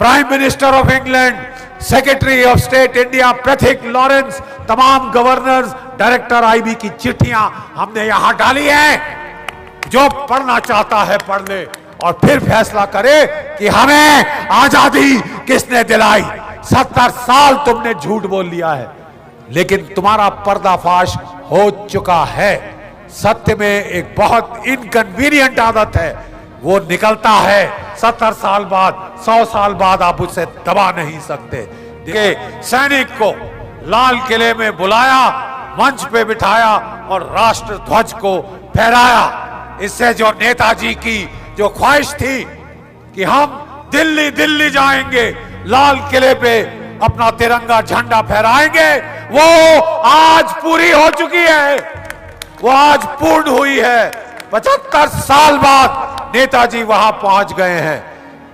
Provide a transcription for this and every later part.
Prime minister of England, secretary of state India Pethick Lawrence, तमाम governors, director IB की चिट्ठियां हमने यहां डाली हैं। जो पढ़ना चाहता है पढ़ ले और फिर फैसला करे कि हमें आजादी किसने दिलाई। 70 साल तुमने झूठ बोल लिया है, लेकिन तुम्हारा पर्दाफाश हो चुका है। सत्य में एक बहुत इनकन्वीनियंट आदत है, वो निकलता है 70 साल बाद, 100 साल बाद आप उसे दबा नहीं सकते। देखिए, सैनिक को लाल किले में बुलाया, मंच पे बिठाया और राष्ट्र ध्वज को फहराया। इससे जो नेताजी की जो ख्वाहिश थी कि हम दिल्ली दिल्ली जाएंगे, लाल किले पे अपना तिरंगा झंडा फहराएंगे, वो आज पूरी हो चुकी है, वो आज पूर्ण हुई है। 75 साल बाद नेताजी वहां पहुंच गए हैं।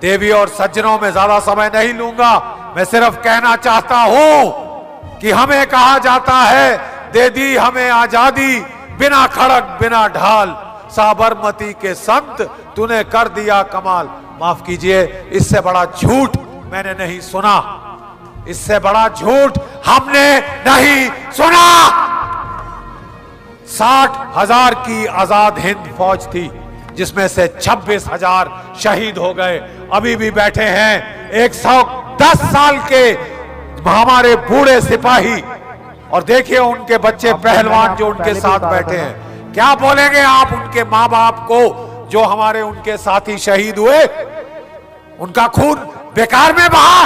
देवी और सज्जनों में ज्यादा समय नहीं लूंगा, मैं सिर्फ कहना चाहता हूं कि हमें कहा जाता है, दे दी हमें आजादी बिना खड़ग बिना ढाल, साबरमती के संत तूने कर दिया कमाल। माफ कीजिए, इससे बड़ा झूठ मैंने नहीं सुना, इससे बड़ा झूठ हमने नहीं सुना। 60,000 की आजाद हिंद फौज थी, जिसमें से 26,000 शहीद हो गए। अभी भी बैठे हैं 110 साल के हमारे बूढ़े सिपाही, और देखिए उनके बच्चे पहलवान जो उनके साथ बैठे हैं। क्या बोलेंगे आप उनके मां बाप को जो हमारे उनके साथी शहीद हुए? उनका खून बेकार में बहा,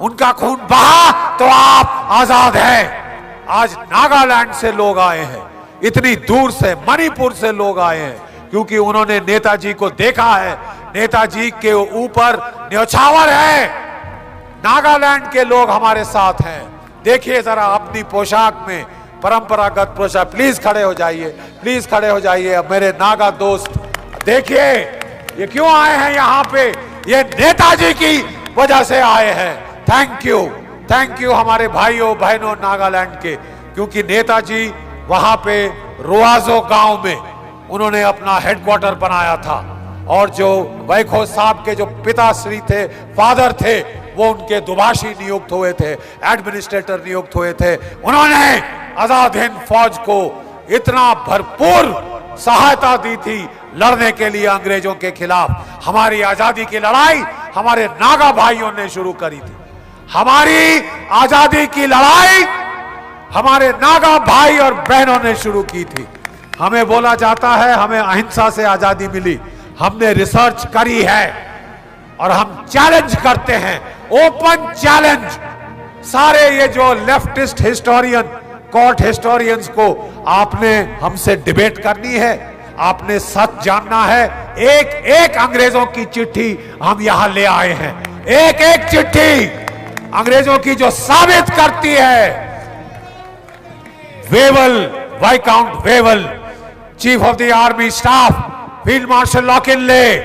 उनका खून बहा तो आप आजाद हैं। आज नागालैंड से लोग आए हैं, इतनी दूर से, मणिपुर से लोग आए हैं, क्योंकि उन्होंने नेताजी को देखा है। नेताजी के ऊपर न्योछावर है। नागालैंड के लोग हमारे साथ हैं। देखिए जरा अपनी पोशाक में, परंपरागत पोशाक। प्लीज खड़े हो जाइए, प्लीज खड़े हो जाइए। अब मेरे नागा दोस्त देखिए ये क्यों आए हैं यहाँ पे, ये नेताजी की वजह से आए हैं। थैंक यू हमारे भाइयों बहनों नागालैंड के, क्योंकि नेताजी वहां पे रुआजो गांव में उन्होंने अपना हेडक्वार्टर बनाया था, और जो वैखो साहब के जो पिताश्री थे, फादर थे, वो उनके दुभाषी नियुक्त हुए थे, एडमिनिस्ट्रेटर नियुक्त हुए थे। उन्होंने आजाद हिंद फौज को इतना भरपूर सहायता दी थी लड़ने के लिए अंग्रेजों के खिलाफ। हमारी आजादी की लड़ाई हमारे नागा भाइयों ने शुरू करी थी। हमारी आजादी की लड़ाई हमारे नागा भाई और बहनों ने शुरू की थी। हमें बोला जाता है हमें अहिंसा से आजादी मिली। हमने रिसर्च करी है और हम चैलेंज करते हैं, ओपन चैलेंज। सारे ये जो लेफ्टिस्ट हिस्टोरियन, कोर्ट हिस्टोरियंस को आपने हमसे डिबेट करनी है, आपने सच जानना है। एक एक अंग्रेजों की चिट्ठी हम यहां ले आए हैं, एक एक चिट्ठी अंग्रेजों की जो साबित करती है। Wavell, viscount Wavell, chief of the army staff, field marshal लॉकिनले,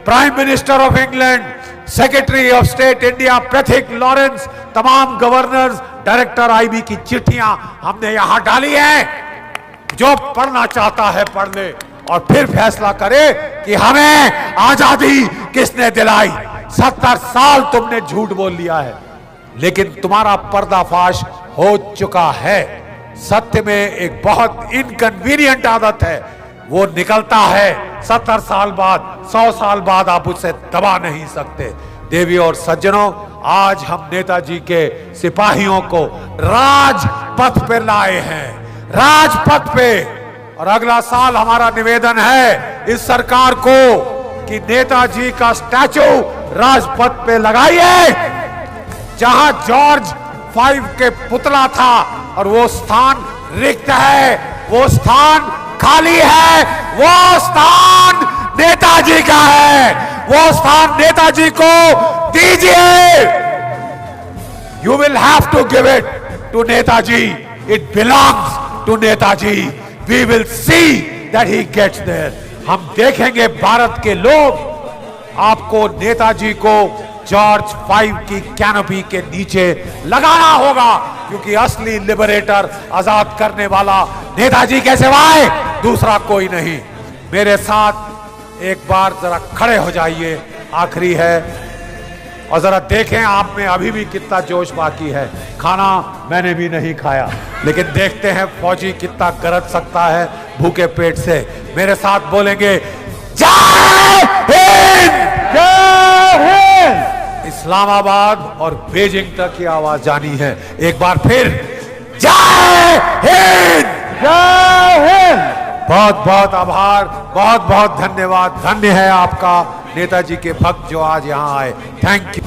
prime minister of England, secretary of state India Pethick Lawrence, तमाम गवर्नर्स, डायरेक्टर आईबी की चिट्ठियां हमने यहां डाली हैं। जो पढ़ना चाहता है पढ़ ले और फिर फैसला करे कि हमें आजादी किसने दिलाई। 70 साल तुमने झूठ बोल लिया है, लेकिन तुम्हारा पर्दाफाश हो चुका है। सत्य में एक बहुत इनकन्वीनियंट आदत है, वो निकलता है 70 साल बाद, 100 साल बाद आप उसे दबा नहीं सकते। देवी और सज्जनों, आज हम नेताजी के सिपाहियों को राजपथ पे लाए हैं, राजपथ पे। और अगला साल हमारा निवेदन है इस सरकार को कि नेताजी का स्टैचू राजपथ पे लगाइए, जहां जॉर्ज 5 के पुतला था, और वो स्थान रिक्त है, वो स्थान खाली है, वो स्थान नेताजी का है, वो स्थान नेताजी को दीजिए। You will have to give it to Netaji. It belongs to Netaji. We will see that he gets there. हम देखेंगे भारत के लोग आपको नेताजी को जॉर्ज 5 की कैनोपी के नीचे लगाना होगा, क्योंकि असली लिबरेटर, आजाद करने वाला नेताजी के सिवाय दूसरा कोई नहीं। मेरे साथ एक बार जरा खड़े हो जाइए, आखिरी है। और जरा देखें आप में अभी भी कितना जोश बाकी है। खाना मैंने भी नहीं खाया, लेकिन देखते हैं फौजी कितना गरज सकता है भूखे पेट से। मेरे साथ बोलेंगे जय हिंद, जय हिंद। इस्लामाबाद और बीजिंग तक की आवाज जानी है। एक बार फिर जय हिंद, जय हिंद। बहुत बहुत आभार, बहुत बहुत धन्यवाद। धन्य है आपका नेताजी के भक्त जो आज यहाँ आए। Thank you.